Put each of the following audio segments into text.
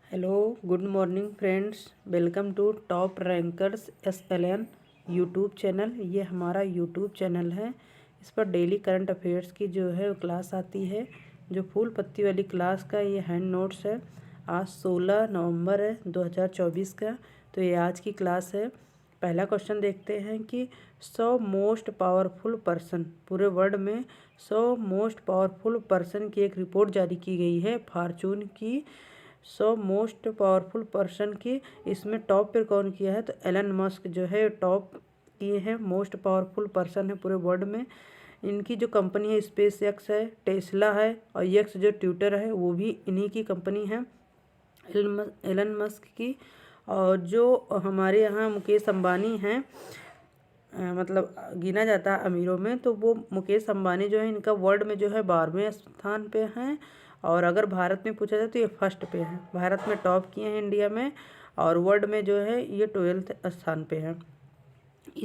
Hello good morning friends. Welcome to top rankers SLN YouTube channel. ये हमारा YouTube channel है। इस पर डेली करंट अफेयर्स की जो है वो क्लास आती है। जो फूल पत्ती वाली क्लास का ये हैंड नोट्स है। आज 16 नवंबर है 2024 का। तो ये आज की क्लास है। पहला क्वेश्चन देखते हैं कि 100 मोस्ट पावरफुल पर्सन, पूरे वर्ल्ड में 100 मोस्ट पावरफुल पर्सन की एक रिपोर्ट जारी की गई है फॉर्चून की। 100 मोस्ट पावरफुल पर्सन की इसमें टॉप पर कौन किया है? तो एलन मस्क जो है टॉप किए हैं, मोस्ट पावरफुल पर्सन है पूरे वर्ल्ड में। इनकी जो कंपनी है स्पेस एक्स है, टेस्ला है और एक्स जो ट्विटर है वो भी इन्हीं की कंपनी है, एलन मस्क की। और जो हमारे यहाँ मुकेश अंबानी हैं, मतलब गिना जाता है अमीरों में, तो वो मुकेश अंबानी जो है इनका वर्ल्ड में जो है 12वें स्थान पे हैं। और अगर भारत में पूछा जाए तो ये फर्स्ट पे है। भारत में टॉप किए हैं इंडिया में, और वर्ल्ड में जो है ये 12th स्थान पे है।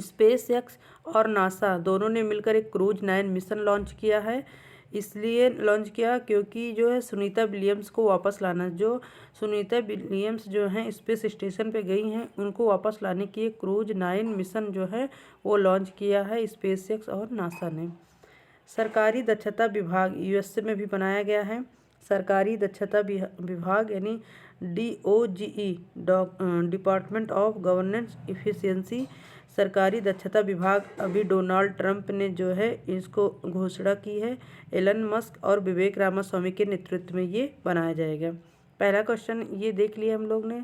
स्पेस एक्स और नासा दोनों ने मिलकर एक क्रूज 9 मिशन लॉन्च किया है। इसलिए लॉन्च किया क्योंकि जो है सुनीता विलियम्स को वापस लाना, जो सुनीता विलियम्स जो हैं स्पेस स्टेशन पे गई हैं, उनको वापस लाने के लिए क्रूज 9 मिशन जो है वो लॉन्च किया है स्पेस एक्स और नासा ने। सरकारी दक्षता विभाग USA में भी बनाया गया है। सरकारी दक्षता विभाग यानी DOGE, department of governance efficiency. सरकारी दक्षता विभाग अभी डोनाल्ड ट्रंप ने जो है इसको घोषणा की है। एलन मस्क और विवेक रामास्वामी के नेतृत्व में ये बनाया जाएगा। पहला क्वेश्चन ये देख लिया हम लोग ने।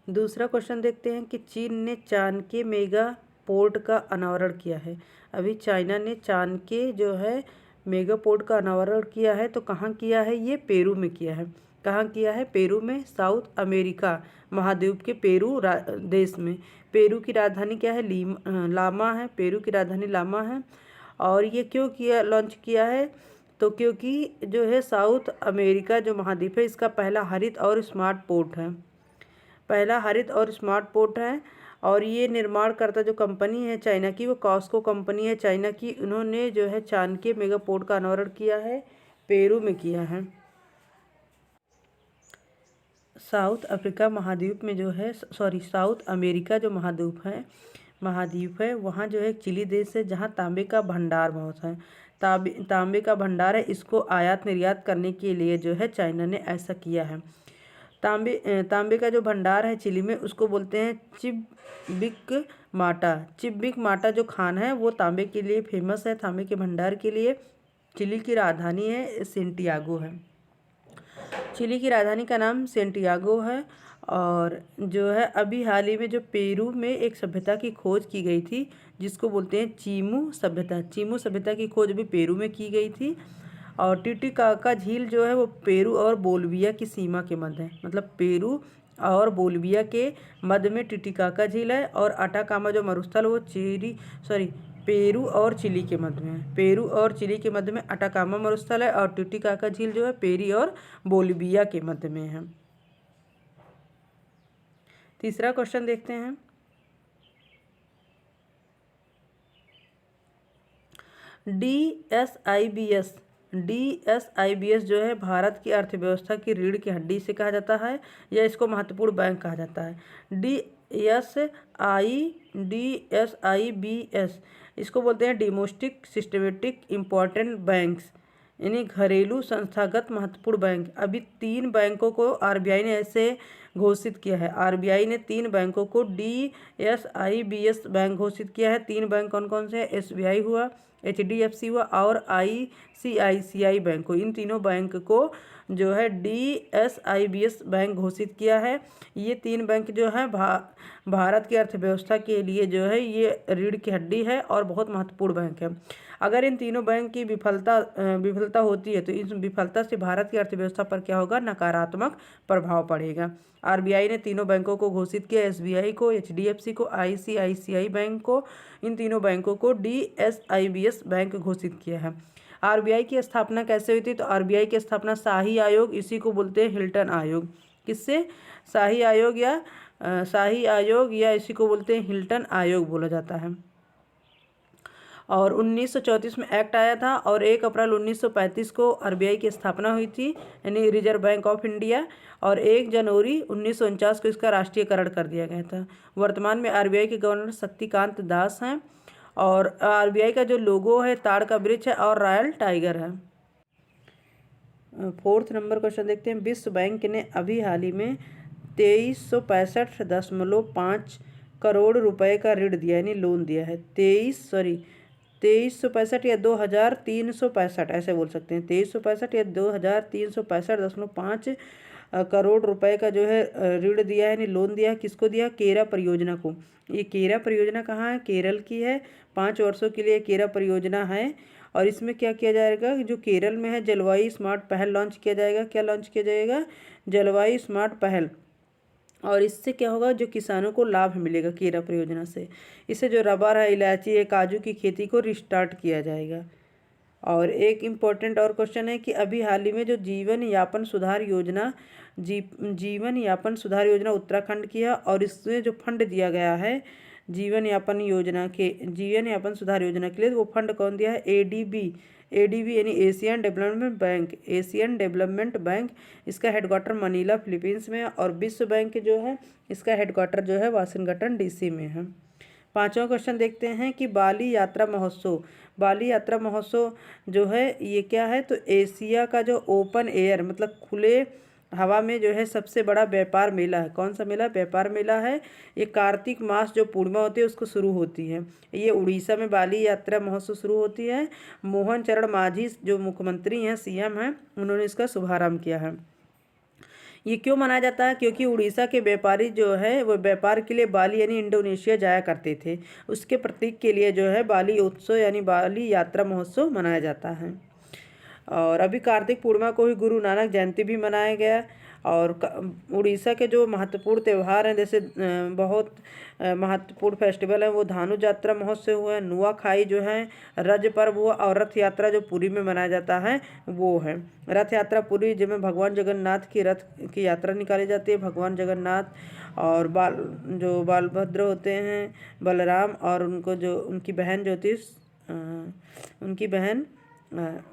दूसरा क्वेश्चन देखते हैं कि चीन ने चाणक्य मेगा पोर्ट का अनावरण किया है। अभी चाइना ने चाणक्य जो है मेगा पोर्ट का अनावरण किया है, तो कहाँ किया है? ये पेरू में किया है। कहाँ किया है? पेरू में, साउथ अमेरिका महाद्वीप के पेरू देश में। पेरू की राजधानी क्या है? लामा है। पेरू की राजधानी लामा है। और ये क्यों किया, लॉन्च किया है? तो क्योंकि जो है साउथ अमेरिका जो महाद्वीप है इसका पहला हरित और स्मार्ट पोर्ट है, पहला हरित और स्मार्ट पोर्ट है। और ये निर्माणकर्ता जो कंपनी है चाइना की, वो कॉस्को कंपनी है चाइना की। उन्होंने जो है चाणक्य मेगा पोर्ट का अनावरण किया है, पेरू में किया है। साउथ अफ्रीका महाद्वीप में जो है, साउथ अमेरिका जो महाद्वीप है वहाँ जो है चिली देश है, जहाँ तांबे का भंडार बहुत है। तांबे का भंडार है, इसको आयात निर्यात करने के लिए जो है चाइना ने ऐसा किया है। तांबे का जो भंडार है चिली में, उसको बोलते हैं चिबिक माटा। चिबिक माटा जो खान है वो तांबे के लिए फेमस है, तांबे के भंडार के लिए। चिली की राजधानी है सेंटियागो है। चिली की राजधानी का नाम सेंटियागो है। और जो है अभी हाल ही में जो पेरू में एक सभ्यता की खोज की गई थी, जिसको बोलते हैं चीमू सभ्यता। चीमू सभ्यता की खोज भी पेरू में की गई थी। और टिटिकाका झील जो है वो पेरू और बोलिविया की सीमा के मध्य है, मतलब पेरू और बोलिविया के मध्य में टिटिकाका झील है। और अटाकामा जो मरुस्थल वो पेरू और चिली के मध्य में है। पेरू और चिली के मध्य में अटाकामा मरुस्थल है, और टिटिकाका झील जो है पेरी और बोलिविया के मध्य में है। तीसरा क्वेश्चन देखते हैं। DSIBS जो है भारत की अर्थव्यवस्था की रीढ़ की हड्डी से कहा जाता है, या इसको महत्वपूर्ण बैंक कहा जाता है। DSIBS इसको बोलते हैं डोमेस्टिक सिस्टमेटिक इम्पॉर्टेंट बैंक्स, यानी घरेलू संस्थागत महत्वपूर्ण बैंक। अभी 3 बैंकों को RBI ने ऐसे घोषित किया है। RBI ने 3 बैंकों को DSIBS बैंक घोषित किया है। 3 बैंक कौन कौन से हैं? SBI हुआ, HDFC हुआ और ICICI बैंक को। इन तीनों बैंक को जो है DSIBS बैंक घोषित किया है। ये 3 बैंक जो है भारत की अर्थव्यवस्था के लिए जो है ये रीढ़ की हड्डी है और बहुत महत्वपूर्ण बैंक है। अगर इन तीनों बैंक की विफलता होती है तो इस विफलता से भारत की अर्थव्यवस्था पर क्या होगा? नकारात्मक प्रभाव पड़ेगा। RBI ने तीनों बैंकों को घोषित किया, SBI को, HDFC को, ICICI बैंक को। इन तीनों बैंकों को DSIBS बैंक घोषित किया है। RBI की स्थापना कैसे हुई थी? तो RBI की स्थापना शाही आयोग, इसी को बोलते हैं हिल्टन आयोग। किससे? शाही आयोग या इसी को बोलते हैं हिल्टन आयोग बोला जाता है। और 1934 में एक्ट आया था और 1 अप्रैल 1935 को आरबीआई की स्थापना हुई थी, यानी रिजर्व बैंक ऑफ इंडिया। और 1 जनवरी 1949 को इसका राष्ट्रीयकरण कर दिया गया था। वर्तमान में आरबीआई के गवर्नर शक्तिकांत दास हैं और आरबीआई का जो लोगो है ताड़ का वृक्ष है और रॉयल टाइगर है। 4th नंबर क्वेश्चन देखते हैं। विश्व बैंक ने अभी हाल ही में 2365.5 करोड़ रुपए का ऋण दिया, यानी लोन दिया है। 2365 या 2365, ऐसे बोल सकते हैं। 2365 या 2365.5 करोड़ रुपए का जो है ऋण दिया है, यानी लोन दिया है। किसको दिया? केरा परियोजना को। ये केरा परियोजना कहाँ है? केरल की है। 5 वर्षों के लिए केरा परियोजना है। और इसमें क्या किया जाएगा? जो केरल में है जलवायु स्मार्ट पहल लॉन्च किया जाएगा। क्या लॉन्च किया जाएगा? जलवायु स्मार्ट पहल। और इससे क्या होगा? जो किसानों को लाभ मिलेगा केरा परियोजना से। इससे जो रबर है, इलायची है, काजू की खेती को रिस्टार्ट किया जाएगा। और एक इम्पोर्टेंट और क्वेश्चन है कि अभी हाल ही में जो जीवन यापन सुधार योजना उत्तराखंड की है और इसमें जो फंड दिया गया है जीवन यापन सुधार योजना के लिए, वो फंड कौन दिया है? एडीबी यानी एशियन डेवलपमेंट बैंक। इसका हेडक्वार्टर मनीला फिलीपींस में है और विश्व बैंक जो है इसका हेडक्वार्टर जो है वाशिंगटन डीसी में है। 5वां क्वेश्चन देखते हैं कि बाली यात्रा महोत्सव जो है ये क्या है? तो एशिया का जो ओपन एयर मतलब खुले हवा में जो है सबसे बड़ा व्यापार मेला है। कौन सा मेला? व्यापार मेला है। ये कार्तिक मास जो पूर्णिमा होती है उसको शुरू होती है। ये उड़ीसा में बाली यात्रा महोत्सव शुरू होती है। मोहन चरण मांझी जो मुख्यमंत्री हैं, सीएम हैं, उन्होंने इसका शुभारंभ किया है। ये क्यों मनाया जाता है? क्योंकि उड़ीसा के व्यापारी जो है वो व्यापार के लिए बाली यानी इंडोनेशिया जाया करते थे। उसके प्रतीक के लिए जो है बाली उत्सव यानी बाली यात्रा महोत्सव मनाया जाता है। और अभी कार्तिक पूर्णिमा को ही गुरु नानक जयंती भी मनाया गया। और उड़ीसा के जो महत्वपूर्ण त्यौहार हैं, जैसे बहुत महत्वपूर्ण फेस्टिवल है, वो धानु यात्रा महोत्सव हुआ, नुआखाई जो है, रज पर्व हुआ और रथ यात्रा जो पुरी में मनाया जाता है वो है। रथ यात्रा पुरी जिसमें भगवान जगन्नाथ की रथ की यात्रा निकाली जाती है। भगवान जगन्नाथ और बालभद्र होते हैं, बलराम और उनकी बहन जो थी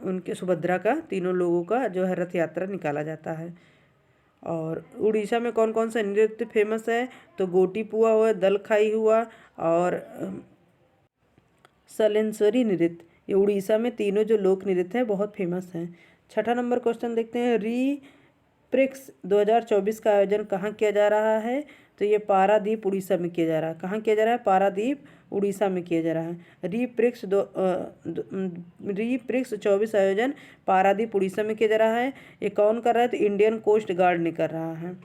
उनके सुभद्रा का, तीनों लोगों का जो है रथ यात्रा निकाला जाता है। और उड़ीसा में कौन कौन सा नृत्य फेमस है? तो गोटी पुआ हुआ, दल खाई हुआ और सलेंसरी नृत्य। ये उड़ीसा में तीनों जो लोक नृत्य हैं बहुत फेमस हैं। 6ठा नंबर क्वेश्चन देखते हैं। री-प्रिक्स 2024 का आयोजन कहाँ किया जा रहा है? तो ये पारादीप उड़ीसा में किया जा रहा है। कहाँ किया जा रहा है? पारादीप उड़ीसा में किया जा रहा है। री-प्रिक्स 24 आयोजन पारादीप उड़ीसा में किया जा रहा है। ये कौन कर रहा है? तो इंडियन कोस्ट गार्ड ने कर रहा है।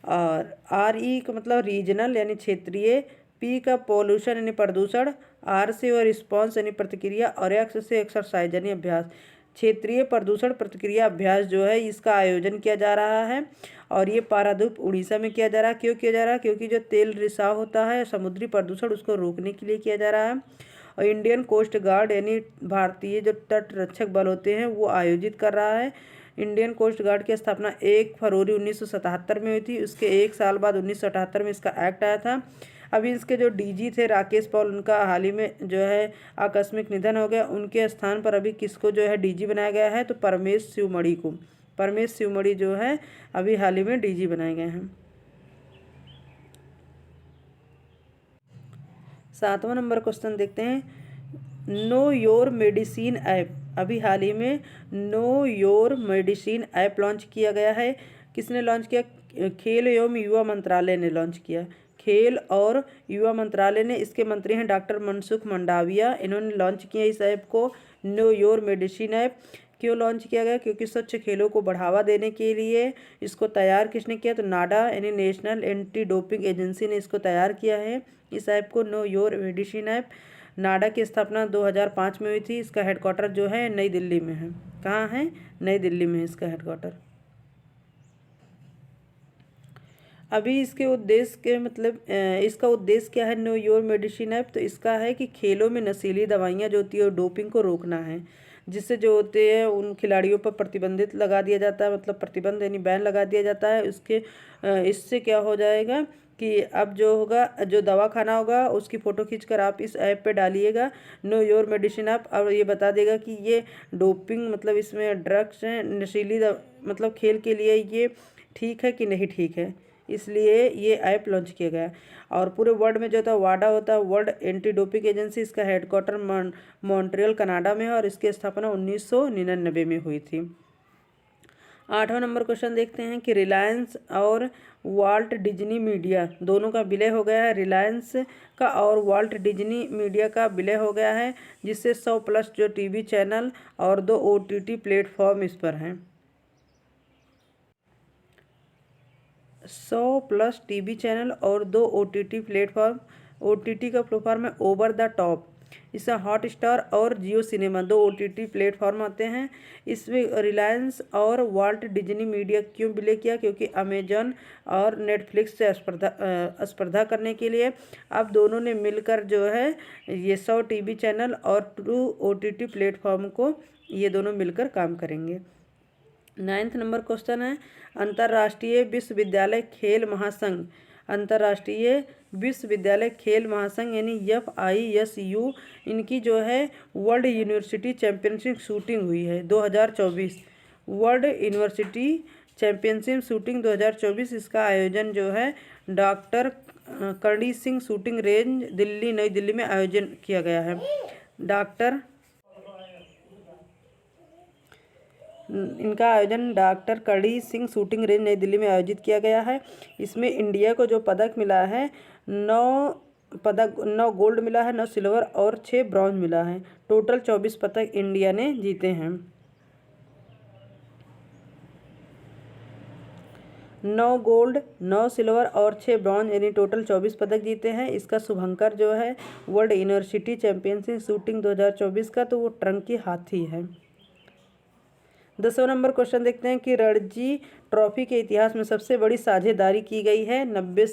और RE का मतलब रीजनल यानी क्षेत्रीय, P का पॉल्यूशन यानी प्रदूषण, R से और रिस्पॉन्स यानी प्रतिक्रिया और X से एक्सरसाइज यानी अभ्यास। क्षेत्रीय प्रदूषण प्रतिक्रिया अभ्यास जो है इसका आयोजन किया जा रहा है और ये पारादीप उड़ीसा में किया जा रहा है। क्यों किया जा रहा है? क्योंकि जो तेल रिसाव होता है समुद्री प्रदूषण उसको रोकने के लिए किया जा रहा है। और इंडियन कोस्ट गार्ड यानी भारतीय जो तट रक्षक बल होते हैं वो आयोजित कर रहा है। इंडियन कोस्ट गार्ड की स्थापना 1 फरवरी 1977 में हुई थी। उसके 1 साल बाद 1978 में इसका एक्ट आया था। अभी इसके जो डीजी थे राकेश पॉल, उनका हाल ही में जो है आकस्मिक निधन हो गया। उनके स्थान पर अभी किसको जो है डीजी बनाया गया है? तो परमेश शिवमणि को। परमेश शिवमणि जो है अभी हाल ही में डीजी बनाए गए हैं। 7वां नंबर क्वेश्चन देखते हैं। Know your medicine app. अभी हाल ही में know your medicine app launch किया गया है। किसने लॉन्च किया? खेल एवं युवा मंत्रालय ने लॉन्च किया। खेल और युवा मंत्रालय ने, इसके मंत्री हैं डॉक्टर मनसुख मंडाविया, इन्होंने लॉन्च किया इस ऐप को, नो योर मेडिसिन ऐप। क्यों लॉन्च किया गया? क्योंकि स्वच्छ खेलों को बढ़ावा देने के लिए इसको तैयार किसने किया? तो नाडा यानी नेशनल एंटी डोपिंग एजेंसी ने इसको तैयार किया है, इस ऐप को, नो योर मेडिसिन ऐप। नाडा की स्थापना 2005 में हुई थी। इसका हेडक्वार्टर जो है नई दिल्ली में है। कहाँ है? नई दिल्ली में है इसका हेडक्वार्टर। अभी इसके उद्देश्य के मतलब इसका उद्देश्य क्या है नो योर मेडिसिन ऐप? तो इसका है कि खेलों में नशीली दवाइयाँ जो होती है डोपिंग को रोकना है। जिससे जो होते हैं उन खिलाड़ियों पर प्रतिबंधित लगा दिया जाता है, मतलब प्रतिबंध यानी बैन लगा दिया जाता है। इससे क्या हो जाएगा कि अब जो होगा, जो दवा खाना होगा उसकी फ़ोटो खींचकर आप इस ऐप पे डालिएगा, नो योर मेडिसिन ऐप, और ये बता देगा कि ये डोपिंग मतलब इसमें ड्रग्स हैं, नशीली मतलब खेल के लिए ये ठीक है कि नहीं ठीक है, इसलिए ये ऐप लॉन्च किया गया। और पूरे वर्ल्ड में जो था वाडा होता है, वर्ल्ड एंटी डोपिंग एजेंसी, इसका हेडक्वार्टर मॉन्ट्रियल कनाडा में है और इसकी स्थापना 1999 में हुई थी। 8वां नंबर क्वेश्चन देखते हैं कि रिलायंस और वाल्ट डिज्नी मीडिया दोनों का विलय हो गया है। रिलायंस का और वाल्ट डिज्नी मीडिया का विलय हो गया है, जिससे 100+ जो टीवी चैनल और 2 OTT प्लेटफॉर्म इस पर हैं। 100+ टीवी चैनल और 2 OTT प्लेटफॉर्म। OTT का प्लेटफॉर्म है ओवर द टॉप, इससे हॉटस्टार और जियो सिनेमा 2 OTT प्लेटफॉर्म आते हैं। इसमें रिलायंस और वाल्ट डिज्नी मीडिया क्यों विलय किया, क्योंकि अमेजन और नेटफ्लिक्स से स्पर्धा करने के लिए अब दोनों ने मिलकर जो है ये 100 टीवी चैनल और 2 OTT प्लेटफॉर्म को ये दोनों मिलकर काम करेंगे। 9वां नंबर क्वेश्चन है अंतर्राष्ट्रीय विश्वविद्यालय खेल महासंघ। अंतर्राष्ट्रीय विश्वविद्यालय खेल महासंघ यानी FISU, इनकी जो है वर्ल्ड यूनिवर्सिटी चैम्पियनशिप शूटिंग हुई है 2024। वर्ल्ड यूनिवर्सिटी चैम्पियनशिप शूटिंग 2024, इसका आयोजन जो है doctor Karni Singh shooting range Delhi, नई दिल्ली में आयोजन किया गया है। इनका आयोजन doctor Karni Singh shooting range नई दिल्ली में आयोजित किया गया है। इसमें इंडिया को जो पदक मिला है 9 गोल्ड मिला है, 9 सिल्वर और 6 ब्रॉन्ज मिला है। टोटल 24 पदक इंडिया ने जीते हैं। 9 गोल्ड, 9 सिल्वर और 6 ब्रॉन्ज यानी टोटल 24 पदक जीते हैं। इसका शुभंकर जो है वर्ल्ड यूनिवर्सिटी चैम्पियनशिप शूटिंग 2024 का, तो वो ट्रंकी हाथी है। 10वां नंबर क्वेश्चन देखते हैं कि रणजी ट्रॉफी के इतिहास में सबसे बड़ी साझेदारी की गई है। 90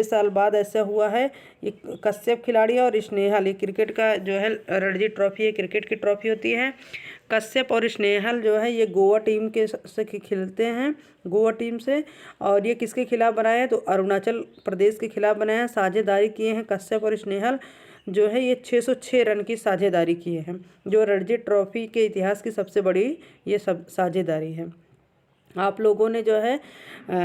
साल बाद ऐसा हुआ है। ये कश्यप खिलाड़ी और स्नेहल, ये क्रिकेट का जो है रणजी ट्रॉफी है, क्रिकेट की ट्रॉफी होती है। कश्यप और स्नेहल जो है ये गोवा टीम के से खेलते हैं, गोवा टीम से। और ये किसके खिलाफ बनाए हैं, तो अरुणाचल प्रदेश के खिलाफ बनाए हैं। साझेदारी किए हैं कश्यप और स्नेहल जो है ये 606 रन की साझेदारी किए हैं, जो रणजी ट्रॉफी के इतिहास की सबसे बड़ी ये सब साझेदारी है। आप लोगों ने जो है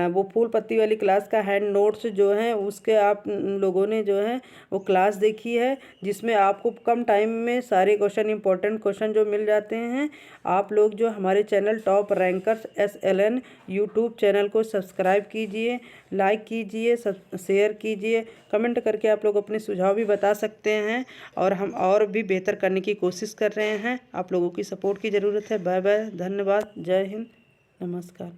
वो फूल पत्ती वाली क्लास का हैंड नोट्स जो है उसके आप लोगों ने जो है वो क्लास देखी है, जिसमें आपको कम टाइम में सारे क्वेश्चन, इंपॉर्टेंट क्वेश्चन जो मिल जाते हैं। आप लोग जो हमारे channel top rankers SLN YouTube channel को सब्सक्राइब कीजिए, लाइक कीजिए, शेयर कीजिए, कमेंट करके आप लोग अपने सुझाव भी बता सकते हैं और हम और भी बेहतर करने की कोशिश कर रहे हैं। आप लोगों की सपोर्ट की ज़रूरत है। बाय बाय, धन्यवाद, जय हिंद, नमस्कार।